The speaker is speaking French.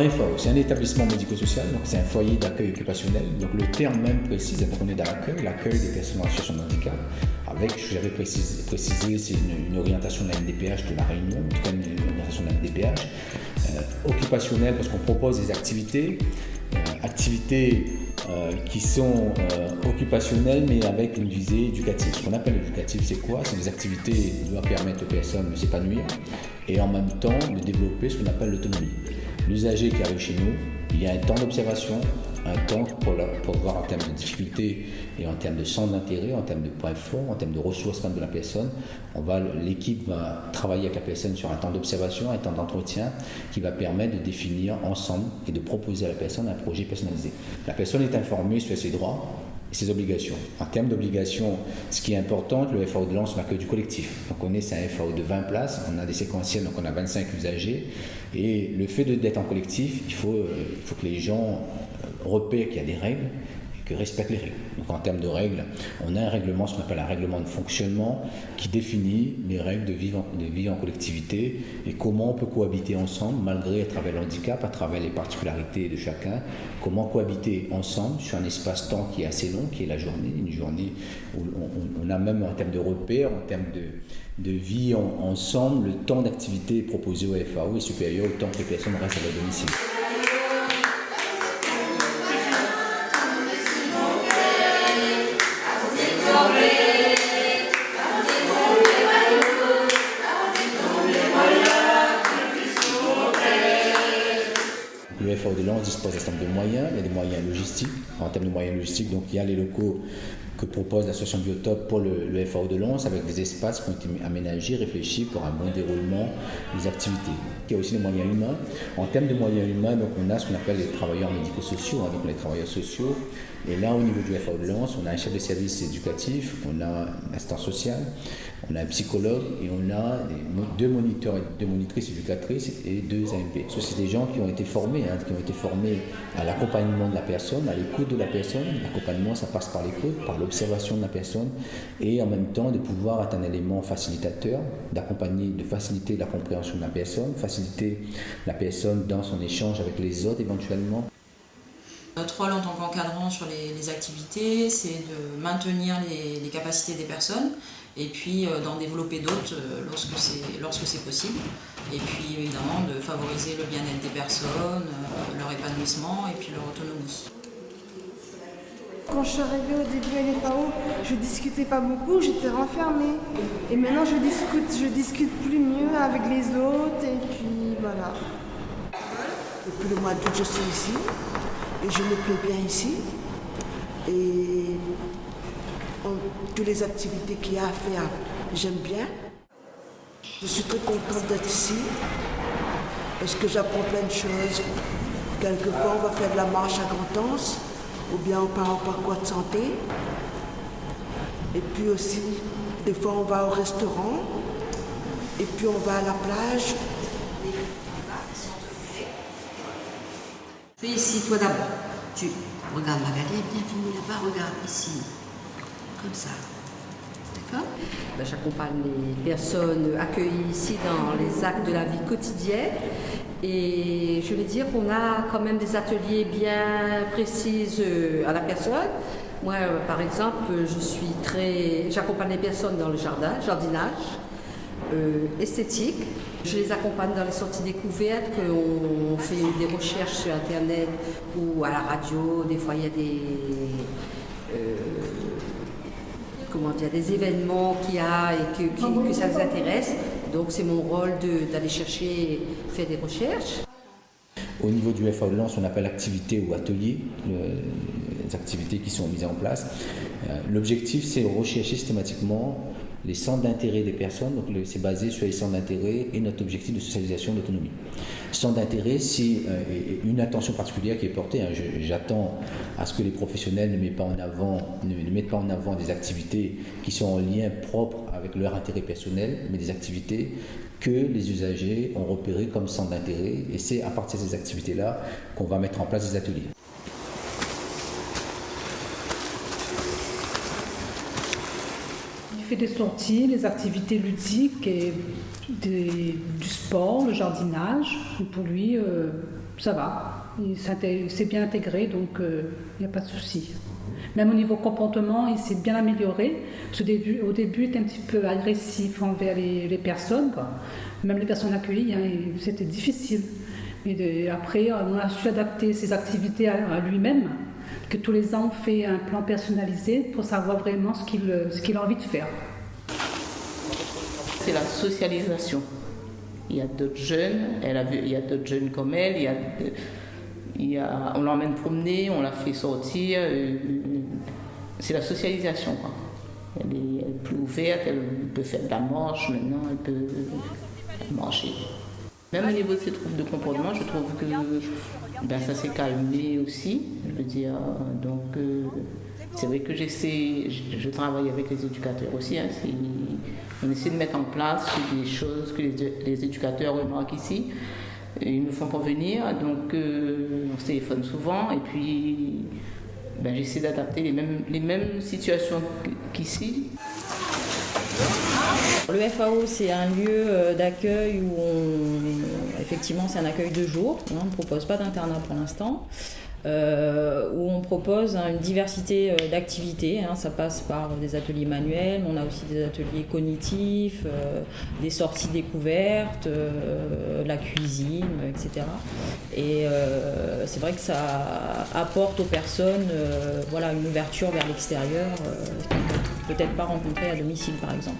FAO, c'est un établissement médico-social, donc c'est un foyer d'accueil occupationnel. Donc le terme même précise, donc on est dans l'accueil des personnes en situation de handicap, avec, j'avais précisé, c'est une orientation de la MDPH de la Réunion, en tout cas une orientation de la MDPH, occupationnelle parce qu'on propose des activités qui sont occupationnelles mais avec une visée éducative. Ce qu'on appelle éducative, c'est quoi? C'est des activités qui doivent permettre aux personnes de s'épanouir et en même temps de développer ce qu'on appelle l'autonomie. L'usager qui arrive chez nous, il y a un temps d'observation, un temps pour voir en termes de difficultés et en termes de centre d'intérêt, en termes de points forts, en termes de ressources de la personne. L'équipe va travailler avec la personne sur un temps d'observation, un temps d'entretien qui va permettre de définir ensemble et de proposer à la personne un projet personnalisé. La personne est informée sur ses droits et ses obligations. En termes d'obligations, ce qui est important, le FAO de Lens n'a que du collectif. Donc c'est un FAO de 20 places, on a des séquentiels, donc on a 25 usagers. Et le fait d'être en collectif, il faut que les gens repèrent qu'il y a des règles et que respectent les règles. Donc en termes de règles, on a un règlement, ce qu'on appelle un règlement de fonctionnement, qui définit les règles de vie en collectivité et comment on peut cohabiter ensemble, malgré à travers le handicap, à travers les particularités de chacun, comment cohabiter ensemble sur un espace-temps qui est assez long, qui est la journée, une journée où on a même en termes de repères, en termes de vie ensemble, le temps d'activité proposé au FAO est supérieur au temps que les personnes restent à leur domicile. Le FAO de Lens dispose d'un certain nombre de moyens, il y a des moyens logistiques. En termes de moyens logistiques, donc, il y a les locaux que propose l'association Biotope pour le FAO de Lens avec des espaces qui ont été aménagés, réfléchis pour un bon déroulement des activités. Il y a aussi les moyens humains. En termes de moyens humains, donc, on a ce qu'on appelle les travailleurs médico-sociaux, donc les travailleurs sociaux. Et là, au niveau du FAO de Lens, on a un chef de service éducatif, on a un assistant social, on a un psychologue et on a deux moniteurs et deux monitrices éducatrices et deux AMP. C'est des gens qui ont été formés, à l'accompagnement de la personne, à l'écoute de la personne. L'accompagnement, ça passe par l'écoute, par l'observation de la personne et en même temps de pouvoir être un élément facilitateur, de faciliter la compréhension de la personne, faciliter la personne dans son échange avec les autres éventuellement. Notre rôle en tant qu'encadrant sur les activités, c'est de maintenir les capacités des personnes et puis d'en développer d'autres lorsque c'est possible. Et puis évidemment de favoriser le bien-être des personnes, leur épanouissement et puis leur autonomie. Quand je suis arrivée au début à l'FAO, je discutais pas beaucoup, j'étais renfermée. Et maintenant je discute plus mieux avec les autres et puis voilà. Depuis le mois d'août, je suis ici et je me plais bien ici. Et toutes les activités qu'il y a à faire, j'aime bien. Je suis très contente d'être ici parce que j'apprends plein de choses. Quelquefois, on va faire de la marche à Grand'Anse ou bien on part en parcours de santé. Et puis aussi, des fois, on va au restaurant et puis on va à la plage. Fais ici, toi d'abord. Tu regardes Magali, bienvenue là-bas, regarde ici. Comme ça. D'accord ? J'accompagne les personnes accueillies ici dans les actes de la vie quotidienne. Et je vais dire qu'on a quand même des ateliers bien précis à la personne. Moi, par exemple, j'accompagne les personnes dans le jardinage, esthétique. Je les accompagne dans les sorties découvertes, qu'on fait des recherches sur Internet ou à la radio. Des fois, il y a des événements qu'il y a et que ça les intéresse. Donc c'est mon rôle d'aller chercher, faire des recherches. Au niveau du FAO de Lens, on appelle activités ou ateliers, les activités qui sont mises en place. L'objectif, c'est de rechercher systématiquement les centres d'intérêt des personnes, donc c'est basé sur les centres d'intérêt et notre objectif de socialisation de l'autonomie. Centre d'intérêt, c'est une attention particulière qui est portée. J'attends à ce que les professionnels ne mettent pas en avant des activités qui sont en lien propre avec leur intérêt personnel, mais des activités que les usagers ont repérées comme centre d'intérêt. Et c'est à partir de ces activités-là qu'on va mettre en place des ateliers. Il fait des sorties, des activités ludiques et du sport, le jardinage. Pour lui, ça va. Il s'est bien intégré, donc il n'y a pas de souci. Même au niveau comportement, il s'est bien amélioré. Au début, il était un petit peu agressif envers les personnes, quoi. Même les personnes accueillies, hein, c'était difficile. Mais après, on a su adapter ses activités à lui-même, que tous les ans, on fait un plan personnalisé pour savoir vraiment ce qu'il a envie de faire. C'est la socialisation. Il y a d'autres jeunes, il y a d'autres jeunes comme elle, on l'emmène promener, on la fait sortir. C'est la socialisation, quoi. Elle est plus ouverte, elle peut faire de la marche maintenant, elle peut marcher. Même au niveau de ses troubles de comportement, je trouve que ça s'est calmé aussi. Je veux dire, donc c'est vrai que je travaille avec les éducateurs aussi. Hein, on essaie de mettre en place des choses que les éducateurs remarquent ici. Ils nous font parvenir, donc on se téléphone souvent et puis j'essaie d'adapter les mêmes situations qu'ici. Le FAO, c'est un lieu d'accueil où effectivement c'est un accueil de jour, on ne propose pas d'internat pour l'instant. Où on propose une diversité d'activités. Ça passe par des ateliers manuels, on a aussi des ateliers cognitifs, des sorties découvertes, la cuisine, etc. Et c'est vrai que ça apporte aux personnes une ouverture vers l'extérieur qu'ils ne peuvent peut-être pas rencontrer à domicile, par exemple.